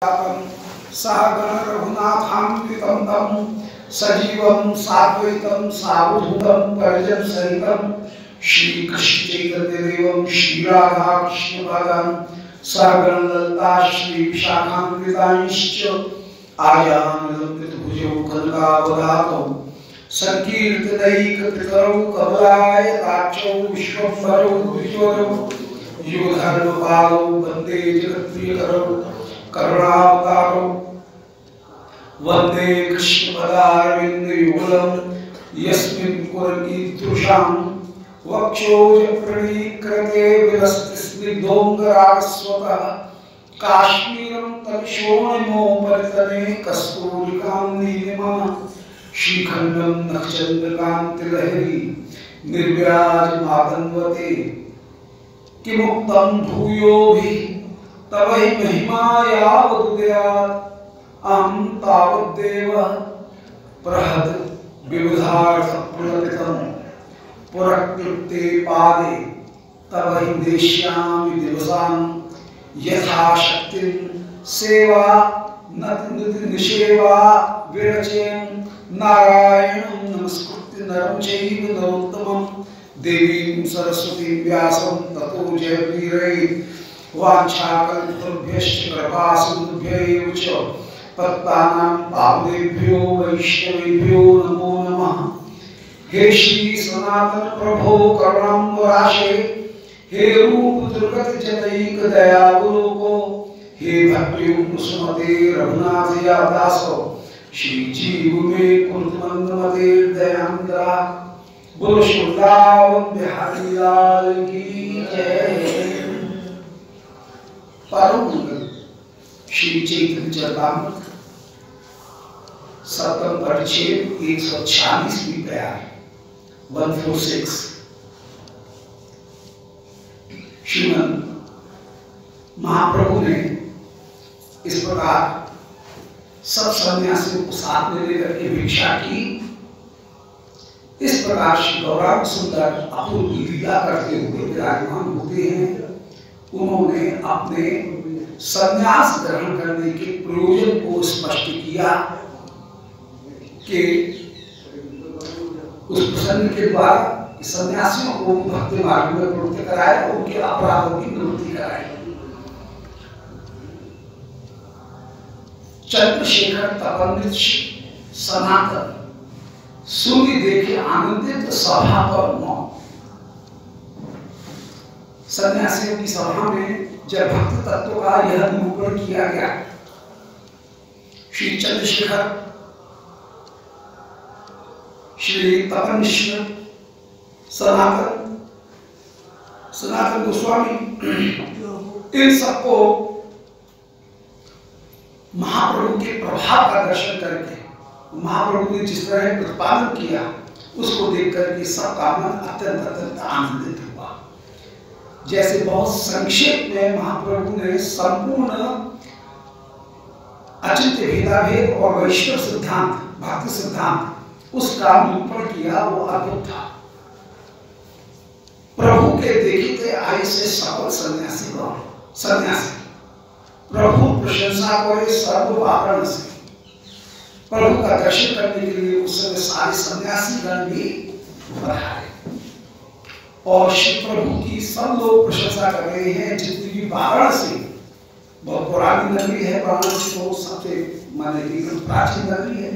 सहगण रघुनाथान्वितं तं सजीवं साद्वैतं सावधूतं परिजन सहितं श्री कृष्ण चैतन्य देवं श्री राधा कृष्ण भगवान सहगण ललिता श्री विशाखान्वितांश्च आयामलंबित भुजौ कनकावदातौ संकीर्तनैकपितरौ कमलायताक्षौ विश्वम्भरौ द्विजोरौ युगधर्मपालौ वन्दे जगत्प्रियकरौ करुणावतारो वन्दे कृष्णपदारविन्दयुगलं यस्मिन् कुर्मीदृशां वक्षोजप्रणीकृते विलसत्स्निग्धोऽङ्गरागस्वतः काश्मीरं तत्शोणिमोपरितले कस्तूरिकां नीलिमां श्रीखण्डं नक्षत्रकान्तिलहरी निर्व्याजमातन्वते किमुक्तं भूयोभिः तव हि महिमा यावदुदयात् अहं तावद्देव प्रहद विबुधार्थप्रणतितं पुरक्लृप्ते पादे तव हि देश्यामि दिवसान् यथाशक्तिं सेवा निषेवा विरचेन् नारायणं नमस्कृत्य नरं चैव नरोत्तमं देवीं सरस्वतीं व्यासं ततो जयवीरैः वाञ्छाकल्पतरुभ्यश्च कृपासिन्धुभ्यैव च पतितानां पावनेभ्यो वैष्णवेभ्यो नमो नमः। हे श्री सनातन प्रभो करुणाम्बराशे हे रूप दुर्गत जनैक दयावलोको हे भक्तियुक्त सुमते रघुनाथ दासो श्री जीव में कुंद मंदमते दयांद्रा बोलो शुद्धावन बिहारी लाल की जय। परम श्री चैतन्य चरितामृत सप्तम परिच्छेद 146वीं प्यार 146। श्रीमन महाप्रभु ने इस प्रकार सब सन्यासियों को साथ में लेकर के भिक्षा की। इस प्रकार श्री गौरांग सुंदर अपूर्व लीला करते हुए विराजमान होते हैं। उन्होंने अपने संन्यास ग्रहण करने के प्रयोजन को स्पष्ट किया कि उस प्रसंग के द्वारा सन्यासियों को भक्ति मार्ग में प्रवृत्त कराए और उनके अपराधों की निवृत्ति कराए। चंद्रशेखर तपन्वित सनातन सूर्य देखे आनंदित सभा पर मौन। सन्यासियों की सभा में जब भक्त तत्व का यह निरूपण किया गया, श्री चंद्रशेखर श्री तपनिष्ठ सनातन गोस्वामी इन सबको महाप्रभु के प्रभाव का दर्शन करके महाप्रभु ने जिस तरह प्रतिपादन किया उसको देख करके सबका मन अत्यंत अत्यंत आनंदित हुआ। जैसे बहुत संक्षेप में महाप्रभु ने संपूर्ण अचिंत्य भेदाभेद और वैष्णव सिद्धांत भक्ति सिद्धांत उसका निरूपण किया, वो अद्भुत था। प्रभु के देखते आए से सकल सन्यासी प्रभु प्रशंसा करे सर्ववारण से। प्रभु का दर्शन करने के लिए उस समय सारे सन्यासी गण भी बढ़ाए और श्री प्रभु की सब लोग प्रशंसा कर रहे हैं। जितनी भी वाराणसी बहुत पुरानी नगरी है, वाराणसी तो सबसे माने की प्राचीन नगरी है,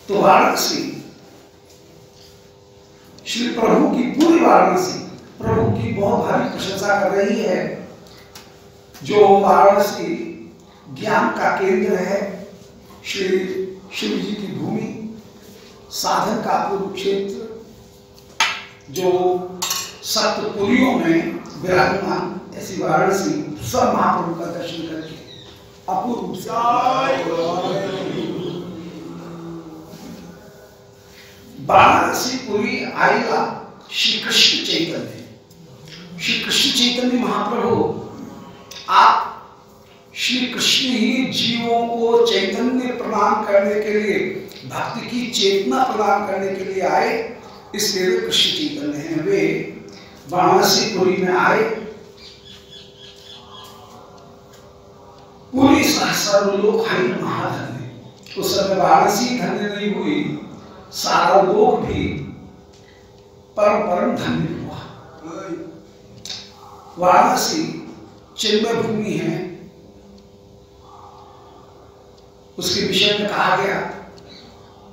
तो वाराणसी श्री प्रभु की पूरी वाराणसी प्रभु की बहुत भारी प्रशंसा कर रही है। जो वाराणसी ज्ञान का केंद्र है, श्री शिव जी की भूमि, साधन का कुरुक्षेत्र, जो सप्तपुरियों में विराजमान ऐसी वाराणसी सब महाप्रभु का दर्शन करके अपूर्व वाराणसी पुरी आएगा श्री कृष्ण चैतन्य महाप्रभु। आप श्री कृष्ण ही जीवों को चैतन्य प्रदान करने के लिए, भक्ति की चेतना प्रदान करने के लिए आए, इसलिए वे कृष्ण चैतन्य हैं। वे वाराणसी पुरी में आए सर्वलोक हाई महाधन्य। उस समय वाराणसी धन्य नहीं हुई, सारा लोक भी परम परम धन्य हुआ। वाराणसी चिन्मय भूमि है। उसके विषय में कहा गया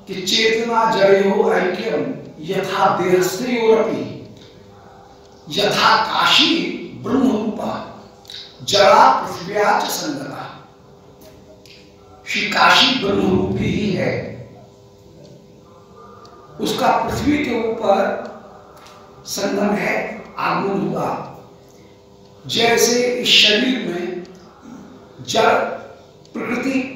कि चेतना जड़यो ऐक्यम यथा देहस्त्रियोरपि यथा काशी ब्रह्मरूपा जड़ा पृथ्व्याच संगता। श्री काशी ब्रह्मरूपी ही है, उसका पृथ्वी के ऊपर संगम है, आगमन हुआ। जैसे इस शरीर में जड़ प्रकृति,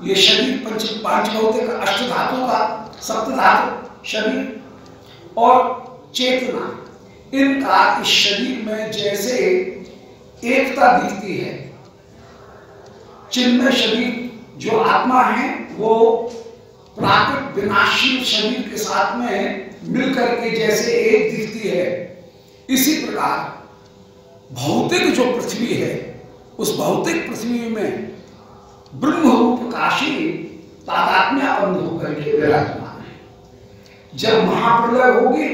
ये शरीर पांच भौतिक अष्ट धातु का सप्त धातु शरीर और चेतना, इनका इस शरीर में जैसे एकता दिखती है। चिन्मय शरीर जो आत्मा है वो प्राकृत विनाशी शरीर के साथ में मिलकर के जैसे एक दिखती है, इसी प्रकार भौतिक जो पृथ्वी है, उस भौतिक पृथ्वी में ब्रह्म रूप काशी तादात्म्यबंध होकर के विराजमान है। जब महाप्रलय होगी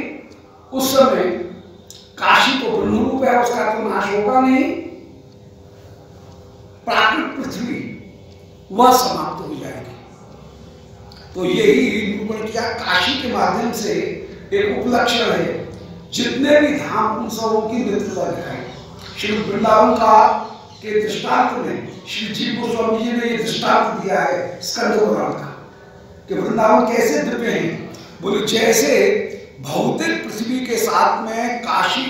उस समय काशी तो ब्रह्म रूप है, उसका तो नाश होगा नहीं, प्राकृत पृथ्वी वह समाप्त हो जाएगी। तो यही निरूपण किया काशी के माध्यम से। एक उपलक्षण है, जितने भी धाम उन सबों की मित्रता दिखाई। श्री वृंदावन का के दृष्टांत में श्री जीव गोस्वामी जी ने ये दृष्टांत दिया है स्कंद पुराण का, कि वृंदावन कैसे दिव्य हैं। बोले जैसे भौतिक पृथ्वी के साथ में काशी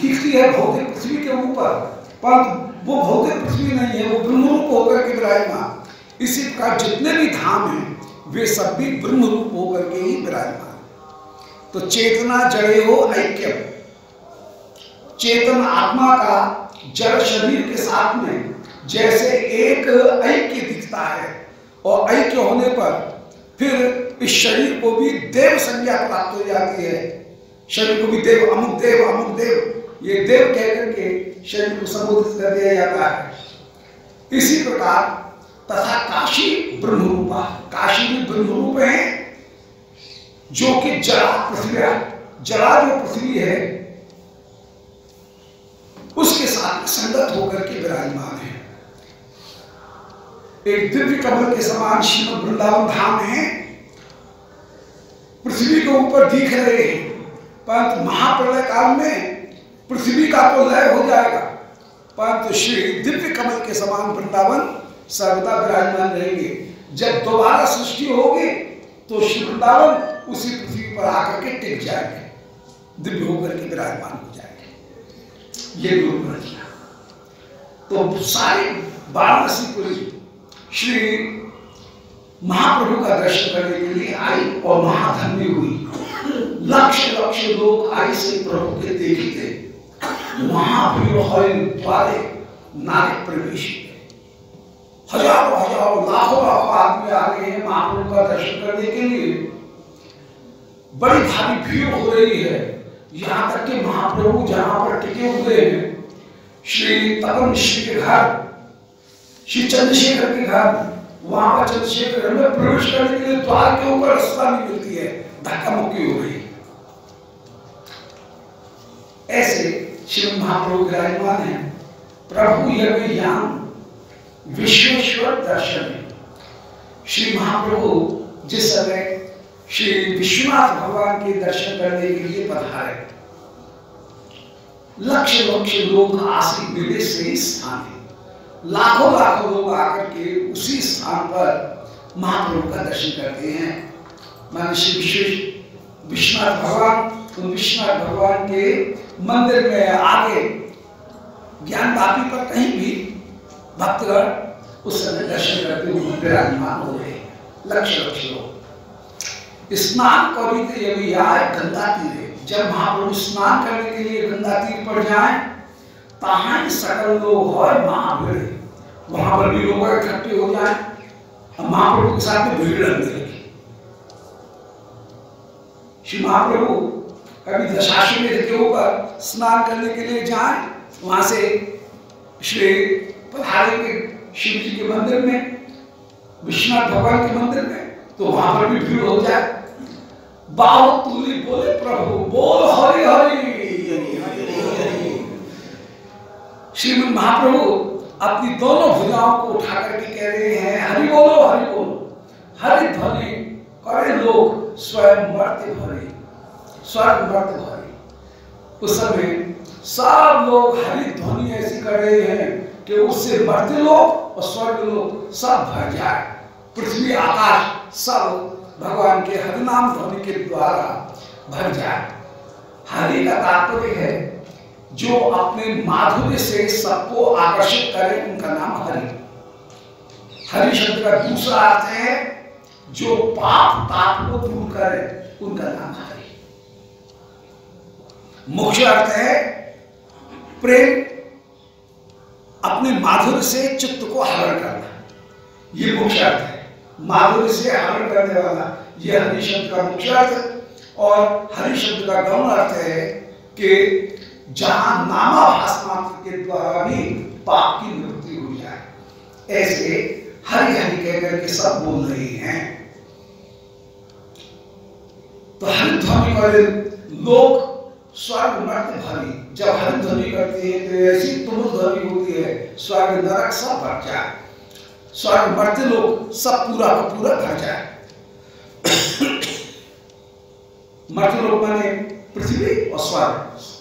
दिखती है भौतिक पृथ्वी के ऊपर, पर वो भौतिक पृथ्वी नहीं है, वो ब्रह्मरूप होकर के विराजमान। इसी प्रकार जितने भी धाम हैं वे सब भी ब्रह्मरूप होकर के ही विराजमान। तो चेतना जड़े हो ऐक्यम, चेतन आत्मा का जड़ शरीर के साथ में जैसे एक ऐक्य दिखता है, और ऐक्य होने पर फिर इस शरीर को भी देव संज्ञा प्राप्त हो जाती है। शरीर को भी देव, अमुक देव, ये देव कहकर के शरीर को संबोधित कर दिया जाता है। इसी प्रकार तथा काशी ब्रह्मरूपा, काशी भी ब्रह्मरूप है, जो कि जड़ा पृथ्वी, जड़ा जो पृथ्वी है उसके साथ संगत होकर के विराजमान है। एक दिव्य कमल के समान श्रीमद् वृंदावन धाम है, पृथ्वी के ऊपर दिख रहे हैं, परंतु महाप्रलय काल में पृथ्वी का तो लय हो जाएगा, परंतु श्री दिव्य कमल के समान वृंदावन सर्वदा विराजमान रहेंगे। जब दोबारा सृष्टि होगी तो श्री वृंदावन उसी पृथ्वी पर आकर के टिक जाएंगे, दिव्य होकर के विराजमान हो जाएंगे। ये निरूपण किया। तो सारी वाराणसीपुरी श्री महाप्रभु का दर्शन करने के लिए आई और महाधन्य हुई। लक्ष लक्ष लोग आई से प्रभु के देखते, महाभीड़ द्वारे नारक प्रवेश। हजारों हजारों लाखों लाखों आदमी आ गए हैं महाप्रभु का दर्शन करने के लिए। बड़ी भारी भीड़ हो रही है, यहाँ तक कि महाप्रभु जहां पर टिके हुए हैं, श्री तपन ऋषि के घर, श्री चंद्रशेखर के घर, वहां पर चंद्रशेखर में प्रवेश करने के लिए द्वार के ऊपर रास्ता नहीं मिलती है, धक्का मुक्की हो रही है। ऐसे श्री महाप्रभु विराजमान है। प्रभु यज्ञ ज्ञान विश्वेश्वर दर्शन है। श्री महाप्रभु जिस समय श्री विश्वनाथ भगवान के दर्शन करने के लिए पधारे, लक्ष लक्ष लोग आश्रित मिले से स्थान है। लाखों लाखों लोग आकर के उसी स्थान पर महाप्रभु का दर्शन करते हैं। माने श्री विश्वनाथ भगवान, उन विश्वनाथ भगवान के मंदिर में आगे ज्ञान वापी पर कहीं भी भक्तगण उस समय दर्शन करते हुए विराजमान हो रहे हैं। लक्ष लक्ष लोग स्नान करी यदि आए गंगा तीरे, जब महाप्रभु स्नान करने के लिए गंगा तीर पर जाए, तहां सकल लोग और महाभीड़, वहां पर भी लोग इकट्ठे हो जाए, महाप्रभु के साथ में भीड़ लगने लगी। श्री महाप्रभु कभी दशाश्वमेध के ऊपर स्नान करने के लिए जाए, वहां से श्री पधारेंगे शिव जी के मंदिर में, विश्वनाथ भगवान के मंदिर में, तो वहां पर भी भीड़ हो जाए। बाहो तुली बोले प्रभु बोल हरि हरि। श्रीमद महाप्रभु अपनी दोनों भुजाओं को उठा करके कह रहे हैं हरि बोलो हरि बोलो। हरि ध्वनि करे लोग स्वयं मर्त्य भरे, स्वर्ग मर्त्य भरे। उस समय सब लोग हरि ध्वनि ऐसी कर रहे हैं कि उससे मर्त्य लोग और स्वर्ग लोग सब भर जाए। पृथ्वी आकाश सब भगवान के हरिनाम ध्वनि के द्वारा भर जाए। हरि का तात्पर्य है जो अपने माधुर्य से सबको आकर्षित करे, उनका नाम हरि। हरि शब्द का दूसरा अर्थ है जो पाप ताप को दूर करे, उनका नाम हरि। मुख्य अर्थ है प्रेम, अपने माधुर्य से चित्त को हरण करना, ये मुख्य अर्थ है। माधुर्य से हरण करने वाला ये हरि शब्द का मुख्य अर्थ। और हरि शब्द का गौण अर्थ है कि जहां नामाभास मात्र के द्वारा भी पाप की निवृत्ति हो जाए, ऐसे हरि हरि कहकर के सब बोल रहे हैं। तो हरि ध्वनि वाले लोग स्वर्ग मर्त्य भरी, जब हरि ध्वनि करते हैं तो ऐसी तुम ध्वनि होती है स्वर्ग नरक सब भर जाए, स्वर्ग मर्त्य लोग सब पूरा का पूरा भर जाए। मर्त्य लोग माने पृथ्वी और स्वर्ग,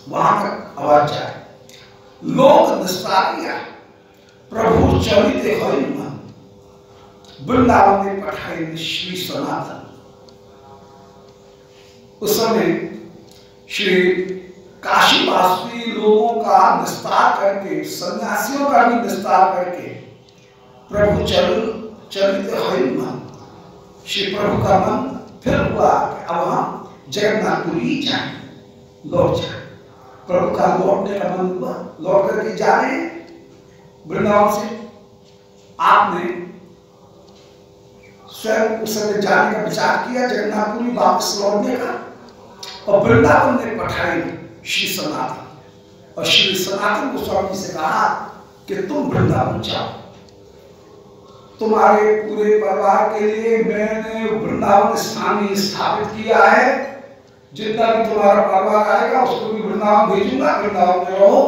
वहां तक आवाज जाए। लोक निस्तारिया प्रभु चरिते हरि मन, वृंदावन में पठाए श्री सनातन। उस समय श्री काशीवासी लोगों का निस्तार करके, सन्यासियों का भी निस्तार करके प्रभु चरिते हरि मन, श्री प्रभु का मन फिर हुआ कि अब हम जगन्नाथपुरी जाएं, लौट जाए। प्रभु का लौटने का मन हुआ, लौट करके जा रहे हैं वृंदावन से। आपने स्वयं उस समय जाने का विचार किया, जगन्नाथपुरी वापस लौटने का, और वृंदावन ने पठाई श्री सनातन। और श्री सनातन गोस्वामी से कहा कि तुम वृंदावन जाओ, तुम्हारे पूरे परिवार के लिए मैंने वृंदावन स्थान स्थापित किया है। जितना भी तुम्हारा परिवार आएगा उसको भी वृंदावन भेजूंगा, वृंदावन में रहो।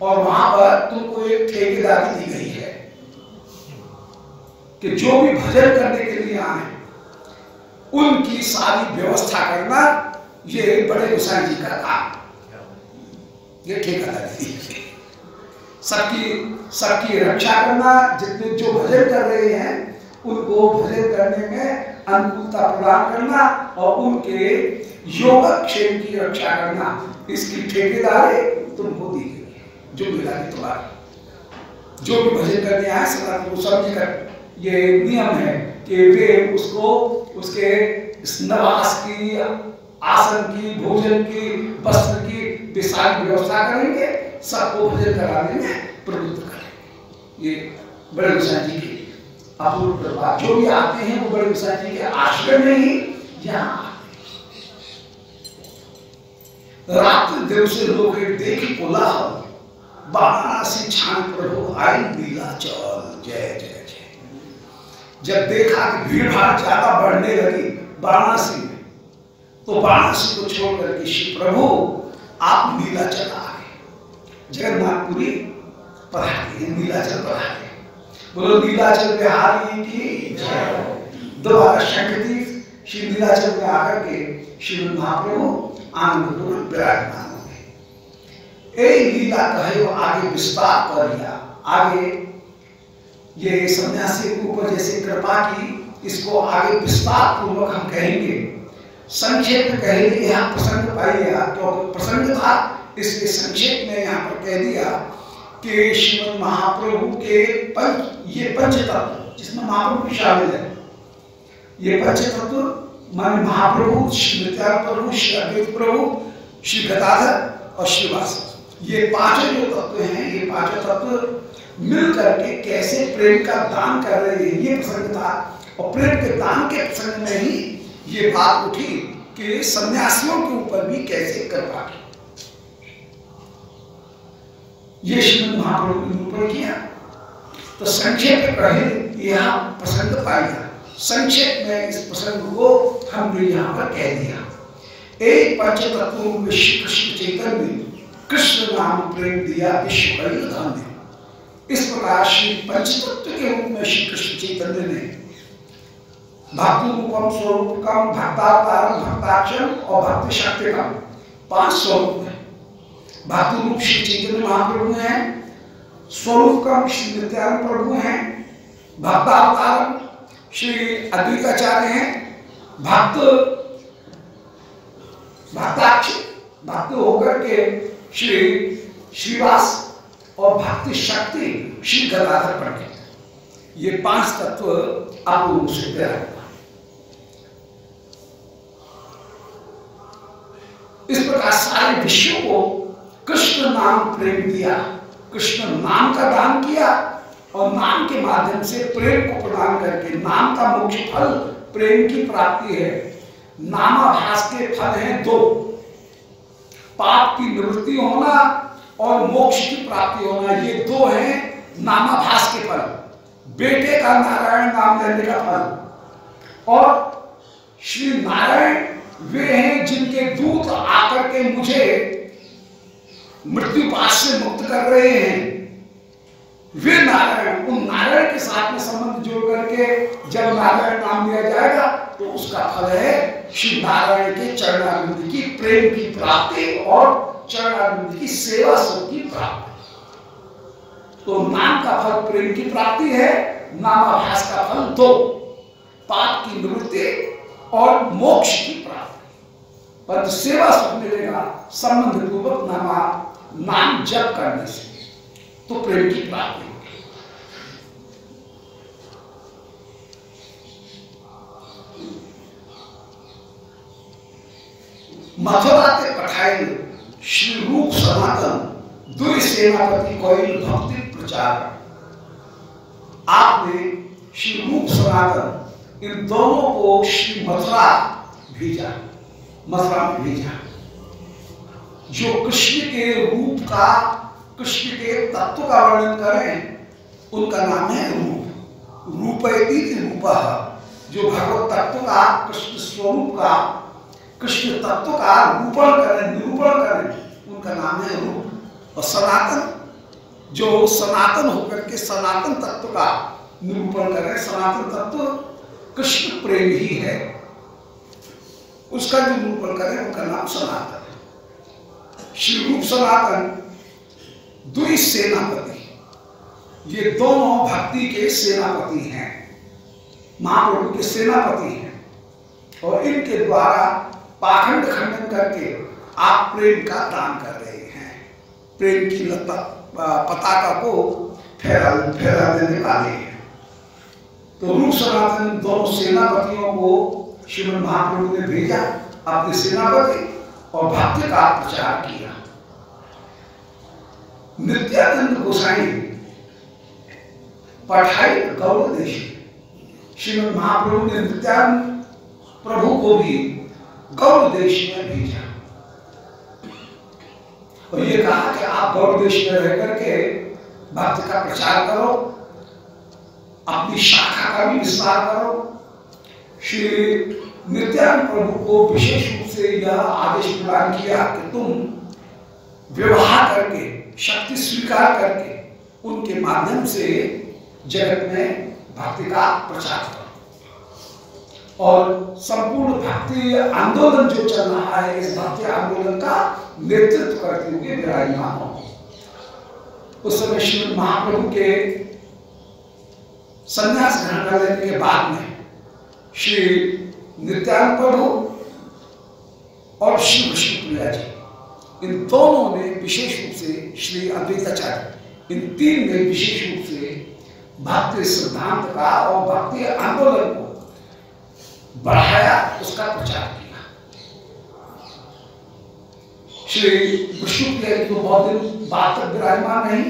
और वहां पर तुमको एक ठेकेदारी दी गई है कि जो भी भजन करने के लिए आए उनकी सारी व्यवस्था करना, ये बड़े गोसाई जी का काम, ये ठेकेदारी दी है। सबकी रक्षा करना, जितने जो भजन कर रहे हैं उनको भजन करने में अनुकूलता प्रदान करना और उनके योगक्षेम की रक्षा करना, इसकी ठेकेदारी तुमको दी गई है। जो मिला कि तुम्हारा जो भी भजन करने आए सनातन गोस्वामी का ये नियम है कि वे उसको उसके निवास की, आसन की, भोजन की, वस्त्र की विशाल व्यवस्था करेंगे, सबको भजन कराने में प्रवृत्त करेंगे। ये बड़े गोसाई जी की अपूर्व कृपा। जो भी आते हैं वो बड़े गोसाई जी के आश्रय में ही यहाँ रात्रि देव से लोग देखी बोला वाराणसी छान प्रभु आई नीलाचल जय जय जय। जब देखा कि भीड़ भाड़ ज्यादा बढ़ने लगी वाराणसी में, तो वाराणसी को छोड़ करके श्री प्रभु आप नीलाचल आ गए, जगन्नाथपुरी पधारे, नीलाचल पधारे। बोलो नीलाचल बिहारी की जय। दोबारा शंखतीर्थ श्री नीलाचल में आकर के श्रीमद महाप्रभु आनंदपूर्ण विराजमान हो गए। ए लीला कहे आगे विस्तार कर लिया। आगे ये सन्यासी के ऊपर जैसे कृपा की, इसको आगे विस्तार पूर्वक हम कहेंगे। संक्षेप में कहेंगे, यहाँ प्रसंग पाइएगा क्योंकि प्रसंग था, इसलिए संक्षेप में यहाँ पर कह दिया कि श्रीमद महाप्रभु के ये पंच तत्व, जिसमें महाप्रभु भी शामिल है, ये पंच तत्व माने महाप्रभु, श्री नित्यानंद प्रभु, श्री अद्वैत प्रभु, श्री गदाधर और श्रीवास, ये पांचों जो तत्व हैं, ये पांचों तत्व मिल करके कैसे प्रेम का दान कर रहे हैं, ये प्रसंग था। और प्रेम के दान के प्रसंग में ही ये बात उठी कि सन्यासियों के ऊपर भी कैसे कृपा की। ये श्रीमद् महाप्रभु ने निरूपण किया। तो संक्षेप में कहे यहाँ प्रसंग पाया, संक्षेप में इस प्रसंग को हमने यहाँ पर कह दिया। एक पंचतत्व में श्री कृष्ण चैतन्य कृष्ण नाम प्रेम दिया विश्व कल्याण ने। इस प्रकार श्री पंचतत्व के रूप में श्री कृष्ण चैतन्य ने भक्ति रूपम स्वरूपकम भक्तावतारम भक्ताक्षम और भक्ति शक्तिकम 5 स्वरूप है। भक्ति रूप श्री चैतन्य महाप्रभु है, स्वरूपकम श्री नित्यानंद प्रभु हैं, भक्तावतारम श्री अद्वैताचार्य हैं, भक्त होकर के श्री श्रीवास और भक्ति शक्ति श्री गदाधर पंडित। ये 5 तत्व आप लोगों से तैयार। इस प्रकार सारे विश्व को कृष्ण नाम प्रेम दिया, कृष्ण नाम का दान किया और नाम के माध्यम से प्रेम को प्रदान करके, नाम का मुख्य फल प्रेम की प्राप्ति है। नामाभास के फल हैं 2, पाप की निवृत्ति होना और मोक्ष की प्राप्ति होना। ये 2 हैं नामाभास के फल। बेटे का नारायण नाम लेने का फल, और श्री नारायण वे हैं जिनके दूत आकर के मुझे मृत्यु पाश से मुक्त कर रहे हैं। वे नारायण, उन नारायण के साथ में संबंध जोड़ करके जब नारायण नाम लिया जाएगा तो उसका फल है श्री नारायण के चरणारविंद की प्रेम की प्राप्ति और चरणारविंद की सेवा सुख की प्राप्ति। तो नाम का फल प्रेम की प्राप्ति है, नामाभास का फल 2, पाप की निवृत्ति और मोक्ष की प्राप्ति। पर सेवा सुख मिलेगा संबंध पूर्वक नाम जप करने से, तो प्रेम की प्राप्ति। मथुरा के पठाई श्री रूप सनातन दुई सेनापति कोयल भक्ति प्रचार। आपने श्री रूप सनातन इन दोनों को श्री मथुरा भेजा, मथुरा में भेजा। जो कृष्ण के रूप का, कृष्ण के तत्व का वर्णन करें, उनका नाम है रूप। रूपयति रूपः, जो भगवत तत्व का, कृष्ण स्वरूप का, कृष्ण तत्व का रूपण करें, निरूपण करें, उनका नाम है रूप। और सनातन, जो सनातन होकर के सनातन तत्व का निरूपण करें, सनातन तत्व कृष्ण प्रेम ही है, उसका जो निरूपण करें उनका नाम सनातन है। श्री रूप सनातन दुई सेनापति, ये दोनों भक्ति के सेनापति हैं, महाप्रभु के सेनापति हैं। और इनके द्वारा पाखंड खंडन करके आप प्रेम का दान कर रहे हैं, प्रेम की पताका को फहरा देने वाले हैं। तो रूप सनातन दोनों सेनापतियों को श्रीमद् महाप्रभु ने भेजा, अपने सेनापति और भक्ति का प्रचार किया। नित्यानंद गोसाई पठाई गौड़ देश, श्रीमद् महाप्रभु ने नित्यानंद प्रभु को भी गौड़ देश में भेजा और ये कहा कि आप गौड़ देश में रह करके भक्ति का प्रचार करो, अपनी शाखा का भी विस्तार करो। श्री नित्यानंद प्रभु को विशेष रूप से यह आदेश प्रदान किया कि तुम विवाह करके, शक्ति स्वीकार करके उनके माध्यम से जगत में भक्ति का प्रचार करो। और संपूर्ण भक्ति आंदोलन जो चल रहा है, इस भक्ति आंदोलन का नेतृत्व करते हुए विराजमान हो। उस समय श्रीमद् महाप्रभु के संन्यास ग्रहण कर लेने के बाद में श्री नित्यानंद प्रभु और श्री विष्णुप्रिया जी, इन दोनों ने विशेष रूप से, श्री अद्वैताचार्य, इन 3 ने विशेष रूप से भक्ति सिद्धांत का और भक्ति आंदोलन को बढ़ाया, उसका प्रचार किया। श्री विष्णुप्रिया जी तो बहुत दिन बाद तक विराजमान रही,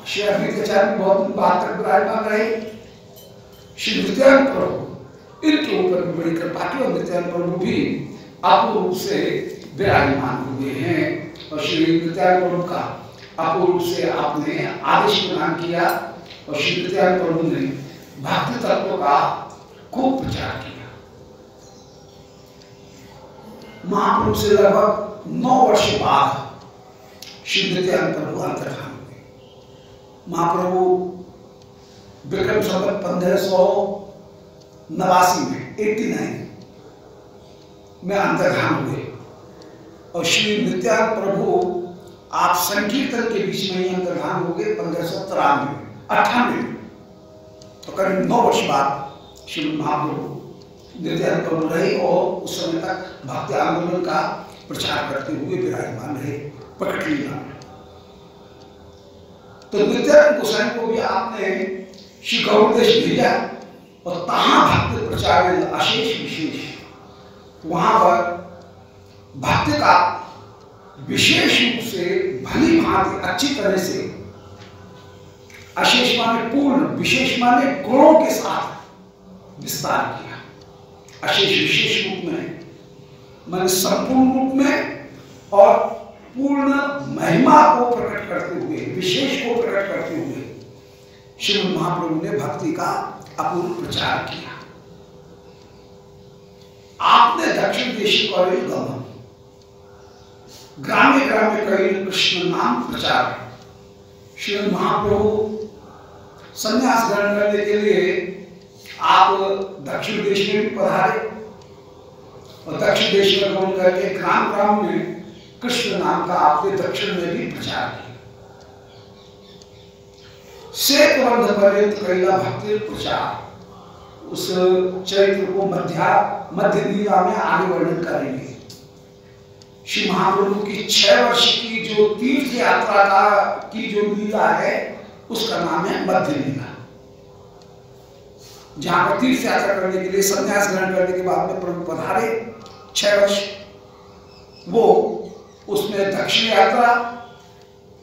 श्री अद्वैताचार्य बहुत दिन बाद तक विराजमान रहे। श्री नित्यानंद प्रभु इनके ऊपर भी बड़ी कृपा की और नित्यानंद प्रभु भी अपूर्ण रूप से विराजमान हुए हैं। और श्री नित्यानंद प्रभु का अपूर्व से आपने आदेश प्रदान किया और श्री नित्यानंद प्रभु ने भक्ति तत्व का खूब प्रचार किया। महाप्रभु से लगभग 9 वर्ष बाद श्री नित्यानंद प्रभु अंतर्धान हुए। महाप्रभु विक्रम संवत 1589 में 89 में अंतर्धान हुए और श्री नित्यानंद प्रभु आप संकीर्तन के बीच में ही अंतर्धान हो गए 1593 में। तो करीब 9 वर्ष बाद श्री महाप्रभु नित्यानंद प्रभु रहे और उस समय तक भक्ति आंदोलन का प्रचार करते हुए विराजमान रहे प्रकट लीला में। तो नित्यानंद गोसाई को भी आपने श्री गौरदेश भेजा और तहां भक्ति प्रचार में अशेष विशेष वहां पर भक्ति का विशेष रूप से भली भांति अच्छी तरह से अशेष माने पूर्ण, विशेष माने गुणों के साथ विस्तार किया। अशेष विशेष रूप में माने संपूर्ण रूप में और पूर्ण महिमा को प्रकट करते हुए, विशेष को प्रकट करते हुए श्रीमद् महाप्रभु ने भक्ति का अपूर्व प्रचार किया। आपने दक्षिण देशी कौरिल गमन, ग्रामे ग्रामे कौरिल कृष्ण नाम प्रचार, श्रीमद् महाप्रभु संन्यास ग्रहण करने के लिए आप दक्षिण देश में भी पधारे और दक्षिण देश में गमन करके ग्राम ग्राम में कृष्ण नाम का आपने दक्षिण में भी प्रचार किया। सेतुबंध पर्यंत कैला भक्ति प्रचार, उस चरित्र को मध्य लीला में आगे वर्णन करेंगे। श्री महाप्रभु की 6 वर्ष की जो तीर्थ यात्रा का की जो लीला है उसका नाम है मध्य लीला। जहां पर तीर्थ यात्रा करने के लिए संन्यास ग्रहण करने के बाद में प्रभु पधारे 6 वर्ष, वो उसमें दक्षिण यात्रा,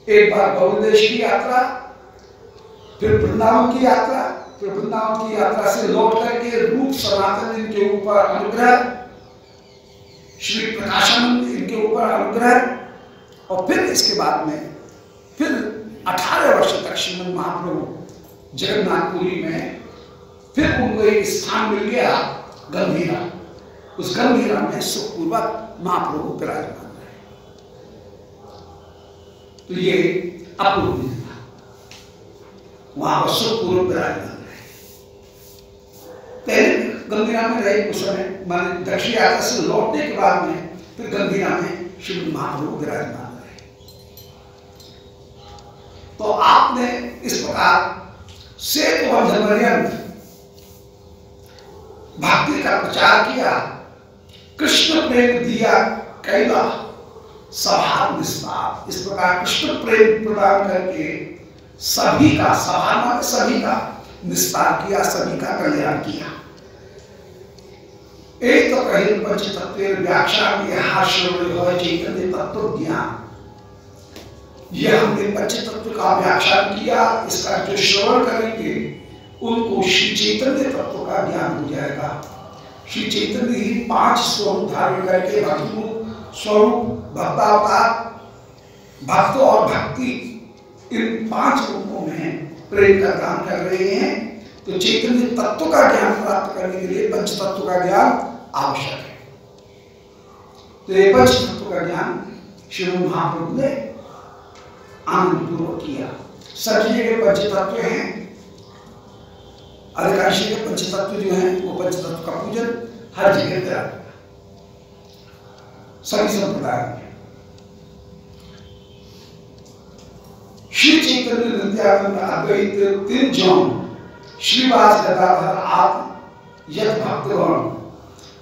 एक बार गौरदेश की यात्रा, फिर वृंदावन की यात्रा, फिर वृंदावन की यात्रा से लौट करके रूप सनातन इनके ऊपर अनुग्रह, श्री प्रकाशानंद इनके ऊपर अनुग्रह और फिर इसके बाद में फिर 18 वर्ष तक श्रीमद् महाप्रभु जगन्नाथपुरी में फिर उनको एक स्थान मिल गया गंभीरा। उस गंभीरा में सुखपूर्वक महाप्रभु विराजमान रहे। तो ये अपूर्व था, वहां पर सुखपूर्वक विराजमान रहे। पहले गंभीरा में रहे उस समय, माने दक्षिण यात्रा से लौटने के बाद में फिर गंभीरा में श्री महाप्रभु विराजमान रहे। तो आपने इस प्रकार सेतुबंध पर्यंत भक्ति का प्रचार किया, कृष्ण प्रेम दिया कैला सभा विस्तार। इस प्रकार कृष्ण प्रेम प्रदान करके सभी का, सभा सभी का विस्तार किया, सभी का कल्याण किया। एक तो कहीं पंच तत्व व्याख्या में चैतन्य तत्व ज्ञान, यह हमने पंच तत्व का व्याख्या किया। इसका जो श्रवण करेंगे उनको श्री चैतन्य तत्व का ज्ञान हो जाएगा। श्री चैतन्य ही 5 स्वरूप धारण करके भक्ति स्वरूप, भक्तावतार, भक्त और भक्ति, इन 5 रूपों में प्रेम का दान कर रहे हैं। तो चैतन्य तत्व का ज्ञान प्राप्त करने के लिए पंच तत्व का ज्ञान आवश्यक है। तो ये पंच तत्व का ज्ञान श्री महाप्रभु ने आनंद पूर्वक किया। सभी जगह पंच तत्व हैं, अधिकांश के पंच तत्व जो हैं वो पंच तत्व का पूजन हर जगह करा, सभी संप्रदाय में। श्री चैतन्य नित्यानंद अद्वैत 3 जौन श्रीवास गदाधर आप यद भक्तगण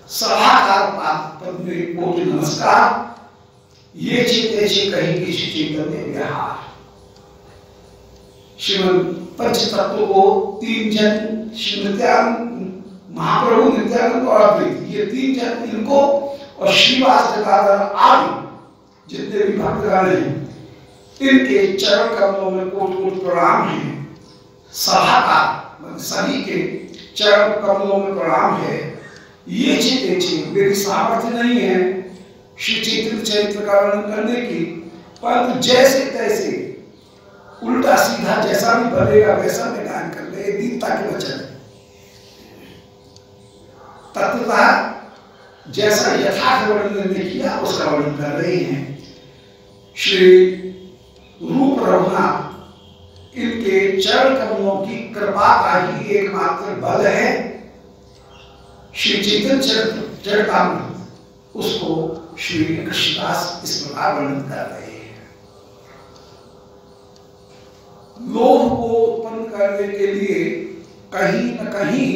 सलाहकार पद में कोटि नमस्कार, ये चेते से कहेंगे श्री चैतन्य विहार। श्रीमद पंच तत्व को 3 जन, श्री नित्यानंद महाप्रभु, नित्यानंद और अद्वैत, ये 3 जन, इनको और श्रीवास गदाधर आदि जितने भी भक्तगण हैं इनके चरण कमलों में कोटि प्रणाम है। सलाहकार सभी के चरण कमलों में प्रणाम है। ये चीजें मेरी सामर्थ्य नहीं है श्री चैतन्य चरित्र का वर्णन करने की, परंतु जैसे तैसे उल्टा सीधा जैसा भी बनेगा वैसा में गायन कर ले, दीनता के वचन है। तत्वतः जैसा यथार्थ वर्णन ने किया उसका वर्णन कर रहे हैं। श्री रूप रघुनाथ इनके चरण कमलों की कृपा का ही एकमात्र बल है। श्री चैतन्य चरितामृत उसको श्री कृष्णदास इस प्रकार वर्णन कर रहे हैं। लोभ को उत्पन्न करने के लिए कहीं न कहीं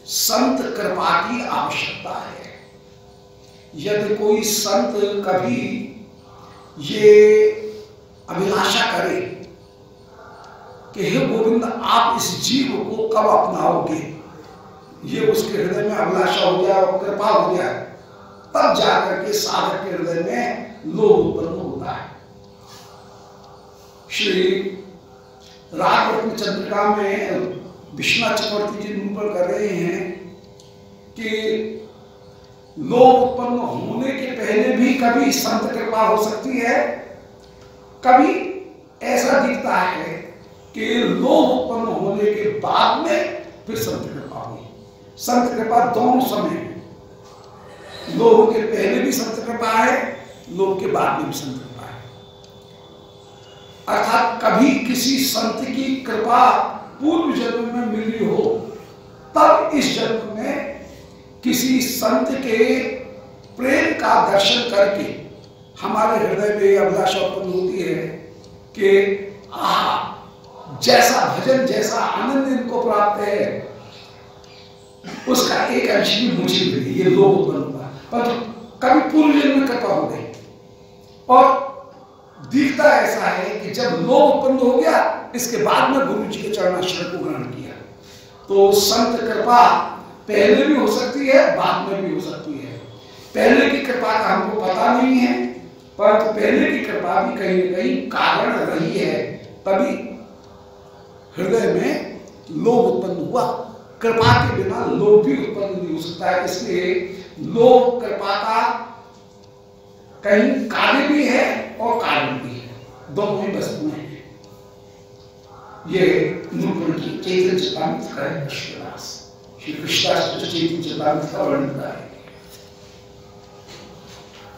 संत कृपा की आवश्यकता है। यदि कोई संत कभी ये अभिलाषा करे कि हे गोविंद आप इस जीव को कब अपनाओगे, ये उसके हृदय में अभिलाषा हो जाए और कृपा हो जाए, तब जाकर के साधक के हृदय में लोभ उत्पन्न होता है। श्री रागरत्न चंद्रिका में विश्वनाथ चक्रवर्ती जी निरूपण कर रहे हैं कि लोभ उत्पन्न होने के पहले भी कभी संत कृपा हो सकती है, कभी ऐसा दिखता है कि लोभ उत्पन्न होने के बाद में फिर संत कृपा हुई। संत कृपा दोनों समय है, लोभ के पहले भी संत कृपा है, लोभ के बाद में भी संत कृपा है। अर्थात कभी किसी संत की कृपा पूर्व जन्म में मिली हो, तब इस जन्म में किसी संत के प्रेम का दर्शन करके हमारे हृदय में अभिलाषा उत्पन्न होती है कि जैसा भजन जैसा आनंद इनको प्राप्त है उसका एक अंश भी मुझे मिली, ये लोभ उत्पन्न हुआ। पर कभी पूर्व जन्म में कृपा हो गई और दिखता ऐसा है कि जब लोभ उत्पन्न हो गया इसके बाद में गुरु जी के चरणाश्रय को ग्रहण किया। तो संत कृपा पहले भी हो सकती है, बाद में भी हो सकती है। पहले की कृपा का हमको पता नहीं है, परंतु पहले की कृपा भी कहीं न कहीं कारण रही है, तभी हृदय में लोभ उत्पन्न हुआ। कृपा के बिना लोभ भी उत्पन्न नहीं हो सकता है। इसलिए लोभ कृपा का कहीं कार्य भी है और कारण भी है, दोनों ही वस्तुएं हैं। ये निरूपण की चैतन्य चरितामृत का है कृष्णदास, श्री कृष्णदास चैतन्य चरितामृत का वर्णन कर रहे हैं।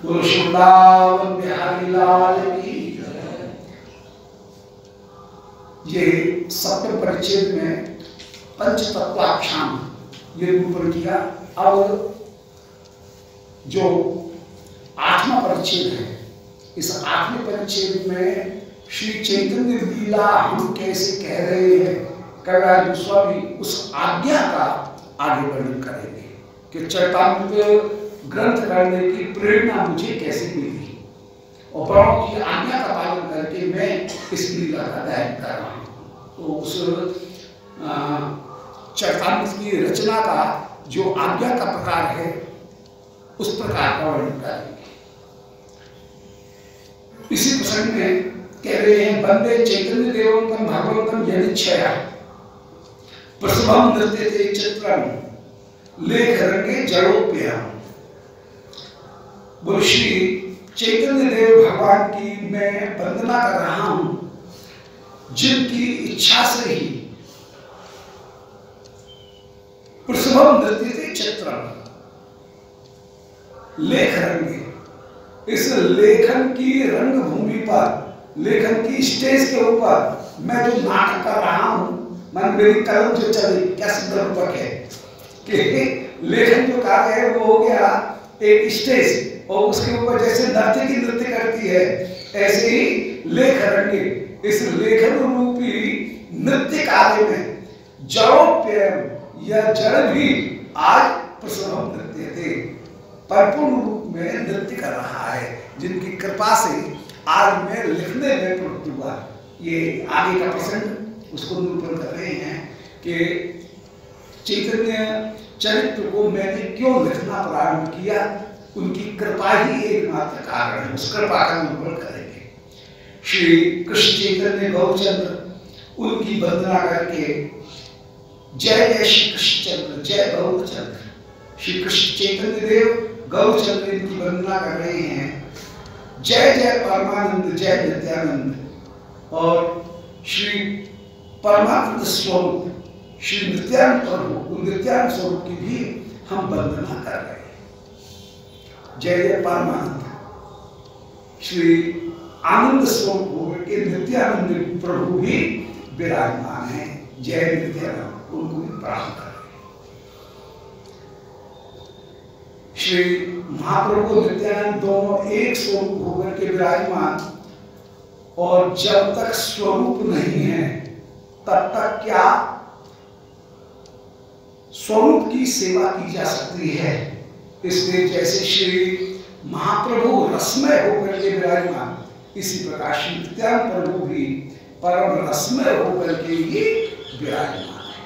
बोलो वृंदावन बिहारी लाल की। ये सप्तम परिच्छेद में पंच तत्वाख्यान ये निरूपण किया। अब जो आठवां परिच्छेद है, इस आठवें परिच्छेद में श्री चैतन्य लीला हम कैसे कह रहे हैं, कविराज गोस्वामी उस आज्ञा का आगे वर्णन करेंगे कि चरितामृत ग्रंथ करने की प्रेरणा मुझे कैसे मिली और बड़ों की आज्ञा का पालन करके मैं इस लीला का गायन कर रहा हूँ। तो उस चरितामृत की रचना का जो आज्ञा का प्रकार है उस प्रकार का वर्णन करेंगे। इसी प्रसंग में कह रहे हैं, वंदे चैतन्य देवं भगवंतम यदिच्छया प्रसभम नृत्यते चित्रम लेख रंगे जड़ोप्यम। बोलो श्री चैतन्य देव भगवान की मैं वंदना कर रहा हूं, जिनकी इच्छा से ही प्रसभम नृत्यते चित्रम लेख रंगे, इस लेखन की रंगभूमि पर, लेखन की स्टेज के ऊपर मैं जो नाटक कर रहा हूं, मन मेरी कलम जो चली, क्या सुंदर रूपक है कि लेखन जो कार्य है वो हो गया एक स्टेज और उसके ऊपर जैसे नर्तकी नृत्य करती है, ऐसे ही लेख रंगे, इस लेखन रूपी नृत्य कार्य में जड़ोप्यम या जड़ भी आज प्रसभम नृत्य थे, परिपूर्ण रूप में नृत्य कर रहा है, जिनकी कृपा से आज मैं लिखने में प्रवृत्त हुआ। ये आगे का प्रसंग उसको निरूपण कर रहे हैं कि चैतन्य चरित्र को मैंने क्यों लिखना प्रारंभ किया, उनकी कृपा ही एकमात्र कारण है, उस कृपा का निरूपण करेंगे। श्री कृष्ण चैतन्य गौरचंद्र उनकी वंदना करके जय जय श्री कृष्ण चंद्र, जय गौरचंद्र, श्री कृष्ण चैतन्य देव गौरचंद्र इनकी वंदना कर रहे हैं। जय जय परमानंद, जय नित्यानंद। और श्री परमानंद स्वरूप श्री नित्यानंद प्रभु, नित्यानंद स्वरूप की भी हम वंदना कर रहे हैं। जय जय परमानंद श्री आनंद स्वरूप होकर के नित्यानंद प्रभु भी विराजमान है। जय नित्यानंद, उनको भी प्रणाम कर रहे हैं। श्री महाप्रभु नित्यानंद दोनों एक स्वरूप होकर के विराजमान, और जब तक स्वरूप नहीं है तब तक क्या स्वरूप की सेवा की जा सकती है। इसलिए जैसे श्री महाप्रभु रसमय होकर के विराजमान, इसी प्रकार श्री नित्यानंद प्रभु भी परम रसमय होकर के ही विराजमान है।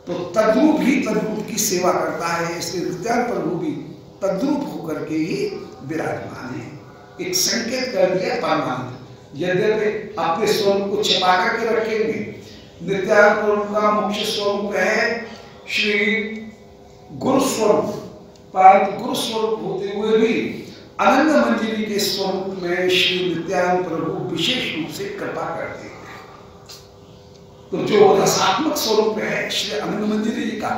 तो तद्रूप ही तद्रूप की सेवा करता है, इसलिए नित्यानंद प्रभु भी तद्रूप होकर के ही विराजमान है। एक संकेत कर दिया परमानंद। यद्यपि अपने स्वरूप को छिपा करके रखेंगे, नित्यानंद प्रभु का मुख्य स्वरूप है श्री गुरु स्वरूप, परंतु गुरु स्वरूप होते हुए भी अनंत मंजरी के स्वरूप में श्री नित्यानंद प्रभु विशेष रूप से कृपा करते हैं। तो जो रसात्मक स्वरूप है श्री अनंत मंजरी जी का,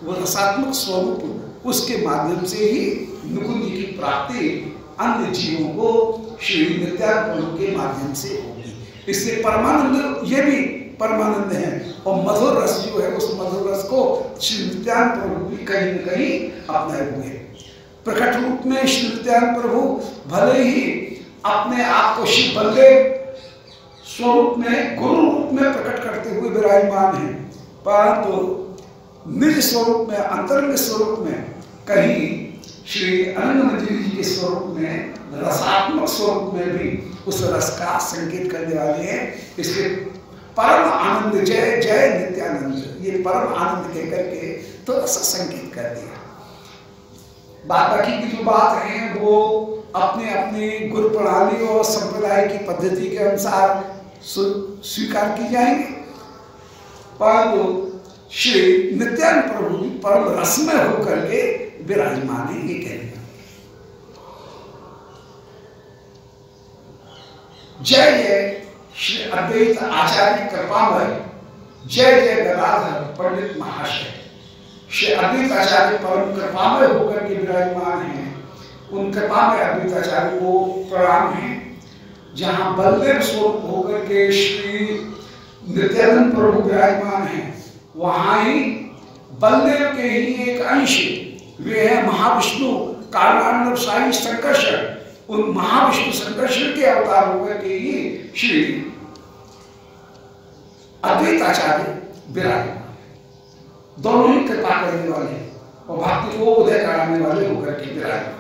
वो रसात्मक स्वरूप, उसके माध्यम से ही नुकुंज जी की प्राप्ति अन्य जीवों को श्री नित्यानंद प्रभु के माध्यम से होगी। इसलिए परमानंद, ये भी परमानंद है, और मधुर रस जो है उस मधुर रस को श्री नित्यानंद प्रभु भी कहीं न कहीं अपनाए हुए। प्रकट रूप में श्री नित्यानंद प्रभु भले ही अपने आप को शिव बलदेव स्वरूप में, गुरु रूप में प्रकट करते हुए विराजमान है, परंतु निज स्वरूप में, अंतरंग स्वरूप में कहीं श्री अनंत मंजरी जी के स्वरूप में, रसात्मक स्वरूप में भी उस रस का संकेत करने वाले हैं। इसलिए परम आनंद जय जय नित्यानंद, ये परम आनंद कह करके तो रस संकेत कर दिया। बाकी की जो बात है वो अपने अपने गुरु प्रणाली और संप्रदाय की पद्धति के अनुसार स्वीकार की जाएंगे, परंतु श्री नित्यानंद प्रभु भी परम रसमय होकर के विराजमान है, ये कह दिया। जय जय श्री अद्वैत आचार्य कृपामय, जय जय गदाधर पंडित महाशय। श्री अद्वैत आचार्य परम कृपामय होकर के विराजमान हैं, उन कृपामय अद्वैत आचार्य को प्रणाम है। जहां बलदेव स्वरूप होकर के श्री नित्यानंद प्रभु विराजमान है, वहां ही बलदेव के ही एक अंश वे है महाविष्णु कारणार्णव साई संकर्षण। उन महाविष्णु संकर्षण के अवतार होकर के ही श्री अद्वैत आचार्य विराजमान, दोनों ही कृपा करने वाले और भक्ति को उदय कराने वाले होकर के विराजमान।